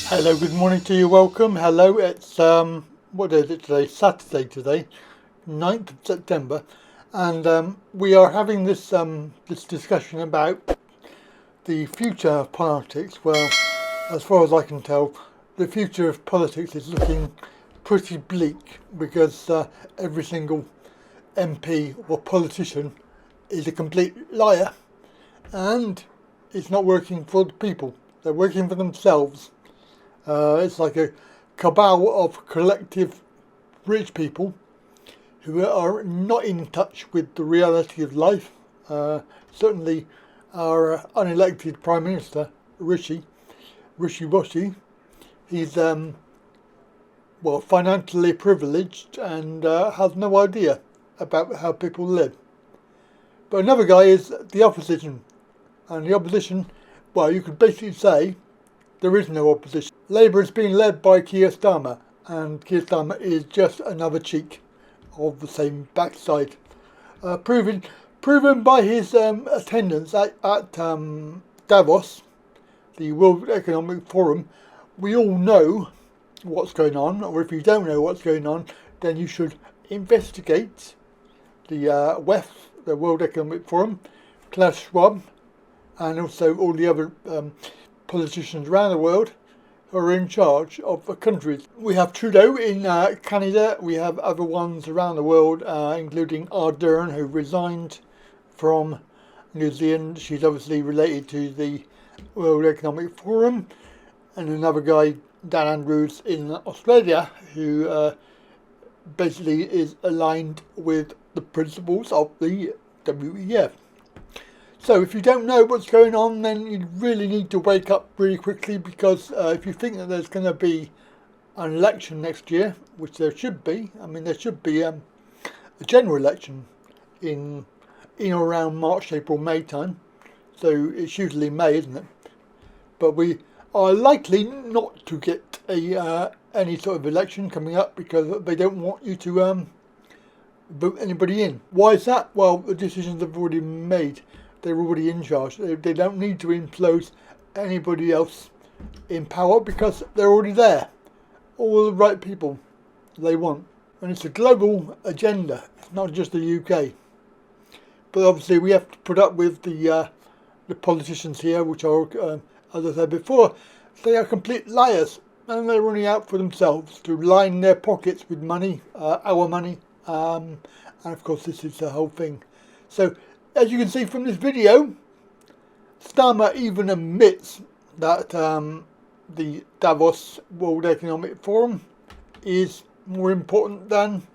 Hello, good morning to you, welcome. Hello, it's, what is it today? Saturday today, 9th of September. And we are having this this discussion about the future of politics. Well, as far as I can tell, the future of politics is looking pretty bleak because every single MP or politician is a complete liar and it's not working for the people. They're working for themselves. It's like a cabal of collective rich people who are not in touch with the reality of life. Certainly our unelected Prime Minister, Rishi, he's financially privileged and has no idea about how people live. But another guy is the opposition. And the opposition, well, you could basically say there is no opposition. Labour is being led by Keir Starmer, and Keir Starmer is just another cheek of the same backside. Proven by his attendance at Davos, the World Economic Forum. We all know what's going on, or if you don't know what's going on, then you should investigate the WEF, the World Economic Forum, Klaus Schwab, and also all the other politicians around the world who are in charge of the countries. We have Trudeau in Canada, we have other ones around the world, including Ardern, who resigned from New Zealand. She's obviously related to the World Economic Forum. And another guy, Dan Andrews in Australia, who basically is aligned with the principles of the WEF. So if you don't know what's going on, then you really need to wake up really quickly, because if you think that there's going to be an election next year, which there should be, I mean there should be a general election in or around March, April, May time. So it's usually May, isn't it? But we are likely not to get any sort of election coming up because they don't want you to vote anybody in. Why is that? Well, the decisions have already been made. They're already in charge. They don't need to impose anybody else in power because they're already there. All the right people they want. And it's a global agenda. It's not just the UK. But obviously we have to put up with the politicians here, which are, as I said before, they are complete liars. And they're only out for themselves to line their pockets with money, our money. And of course this is the whole thing. So as you can see from this video, Starmer even admits that the Davos World Economic Forum is more important than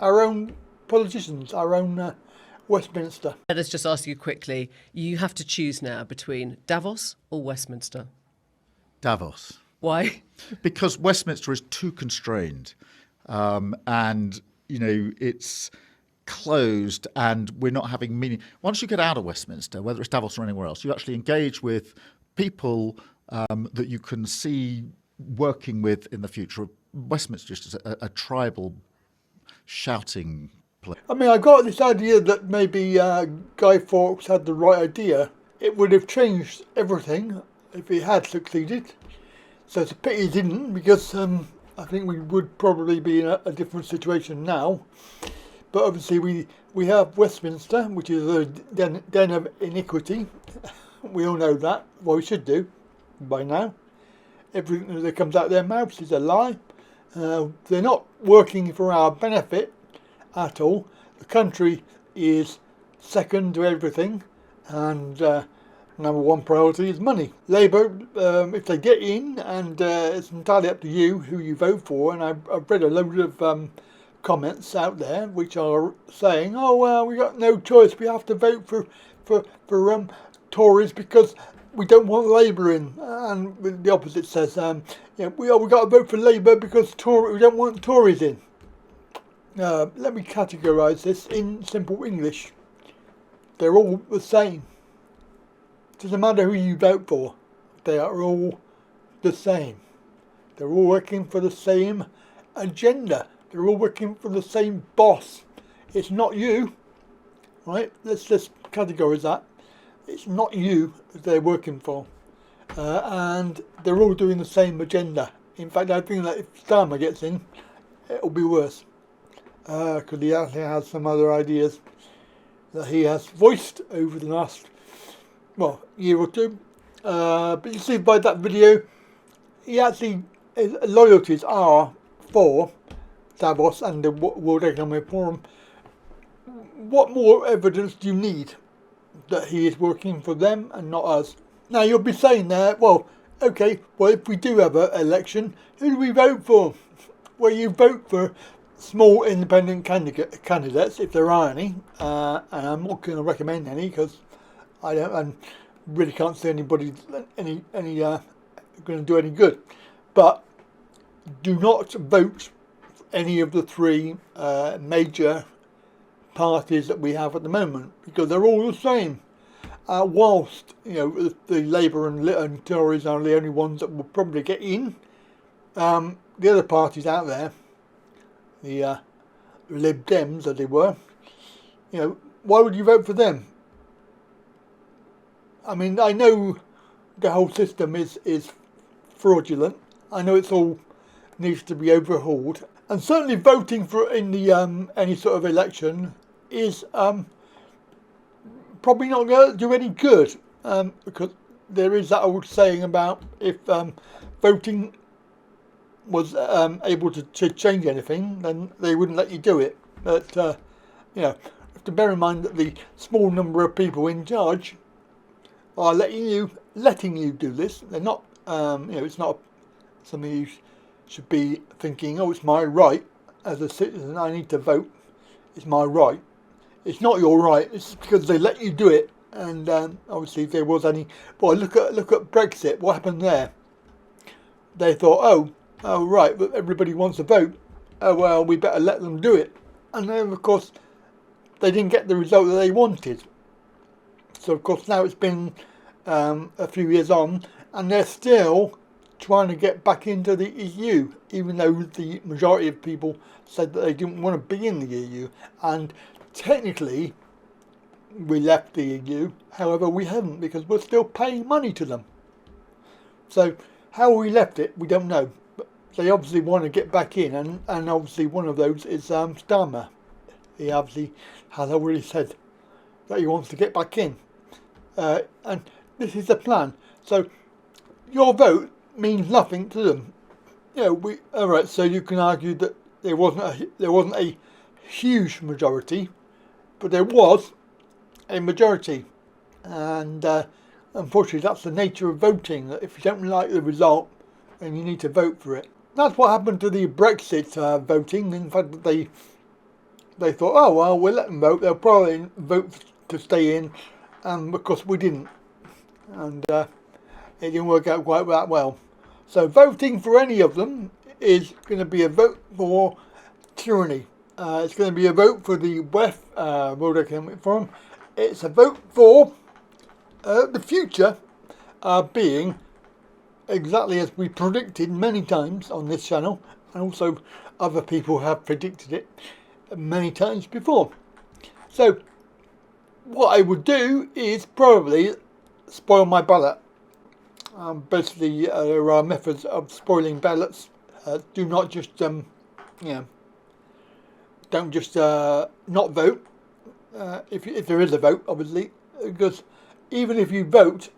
our own politicians, our own Westminster. Let us just ask you quickly, you have to choose now between Davos or Westminster. Davos. Why? Because Westminster is too constrained, and it's closed, and we're not having meaning. Once you get out of Westminster, whether it's Davos or anywhere else, you actually engage with people that you can see working with in the future. Westminster is just a tribal shouting place. I mean, I got this idea that maybe Guy Fawkes had the right idea. It would have changed everything if he had succeeded. So it's a pity he didn't, because I think we would probably be in a different situation now. But obviously we have Westminster, which is a den of iniquity. We all know that. Well, we should do by now. Everything that comes out of their mouths is a lie. They're not working for our benefit at all. The country is second to everything, and number one priority is money. Labour, if they get in, and it's entirely up to you who you vote for, and I've read a load of comments out there which are saying, oh well, we got no choice, we have to vote for Tories because we don't want Labour in, and the opposite says we got to vote for Labour because we don't want Tories in. Let me categorise this in simple English. They're all the same. It doesn't matter who you vote for, they are all the same. They're all working for the same agenda. They're all working for the same boss. It's not you. right? Let's just categorise that. It's not you they're working for. And they're all doing the same agenda. In fact, I think that if Starmer gets in, it'll be worse. Because he actually has some other ideas that he has voiced over the last, year or two. But you see by that video, he actually, his loyalties are for Davos and the World Economic Forum. What more evidence do you need that he is working for them and not us? Now you'll be saying there, if we do have an election, who do we vote for? Well, you vote for small independent candidates, if there are any, and I'm not going to recommend any because I really can't see anybody going to do any good. But do not vote for any of the three major parties that we have at the moment, because they're all the same. Whilst the Labour and Tories are the only ones that will probably get in, the other parties out there, the Lib Dems as they were, why would you vote for them? I mean, I know the whole system is fraudulent. I know it's all needs to be overhauled, and certainly voting for in the any sort of election is probably not going to do any good, because there is that old saying about if voting was able to change anything, then they wouldn't let you do it. But you have to bear in mind that the small number of people in charge are letting you do this. They're not, it's not something you should be thinking, oh, it's my right as a citizen, I need to vote. It's my right. It's not your right. It's because they let you do it. And obviously, if there was any, look at Brexit. What happened there? They thought, oh right, but everybody wants to vote. Oh well, we better let them do it. And then of course, they didn't get the result that they wanted. So of course now it's been a few years on, and they're still trying to get back into the EU, even though the majority of people said that they didn't want to be in the EU. And technically, we left the EU. However, we haven't, because we're still paying money to them. So how we left it, we don't know. But they obviously want to get back in, and obviously one of those is Starmer. He obviously has already said that he wants to get back in. And this is the plan. So your vote means nothing to them. Alright, so you can argue that there wasn't a huge majority, but there was a majority, and unfortunately that's the nature of voting, that if you don't like the result, then you need to vote for it. That's what happened to the Brexit voting. In fact, they thought, oh well, we'll let them vote, they'll probably vote to stay in, and of course we didn't, and it didn't work out quite that well. So voting for any of them is going to be a vote for tyranny. It's going to be a vote for the WEF, World Economic Forum. It's a vote for the future being exactly as we predicted many times on this channel, and also other people have predicted it many times before. So what I would do is probably spoil my ballot. Basically, there are methods of spoiling ballots. Do not just, don't just not vote, if there is a vote, obviously, because even if you vote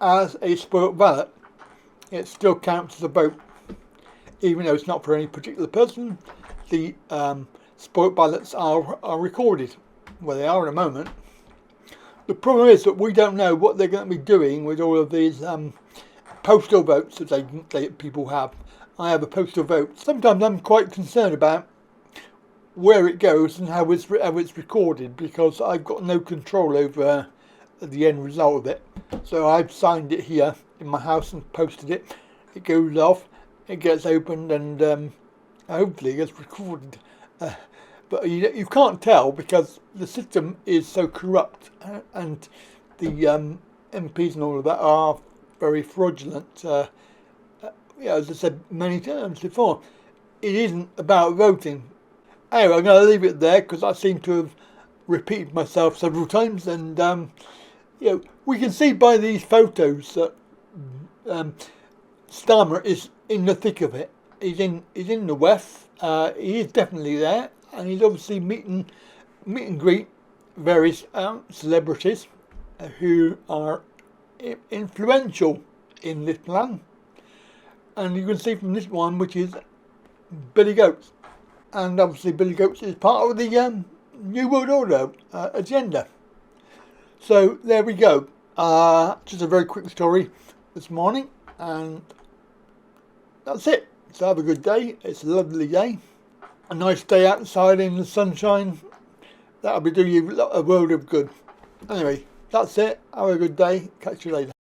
as a spoilt ballot, it still counts as a vote, even though it's not for any particular person. The spoilt ballots are recorded, where they are at the moment. The problem is that we don't know what they're going to be doing with all of these postal votes that people have. I have a postal vote. Sometimes I'm quite concerned about where it goes and how it's recorded, because I've got no control over the end result of it. So I've signed it here in my house and posted it. It goes off, it gets opened, and hopefully it gets recorded. But you can't tell, because the system is so corrupt, and the MPs and all of that are very fraudulent. As I said many times before, it isn't about voting. Anyway, I'm going to leave it there, because I seem to have repeated myself several times, and we can see by these photos that Starmer is in the thick of it. He's in the WEF. He is definitely there, and he's obviously meet and greet various celebrities who are influential in this plan. And you can see from this one, which is Billy Goats, and obviously Billy Goats is part of the New World Order agenda. So there we go. Just a very quick story this morning, and that's it. So have a good day. It's a lovely day. A nice day outside in the sunshine. That'll be doing you a world of good. Anyway, that's it. Have a good day. Catch you later.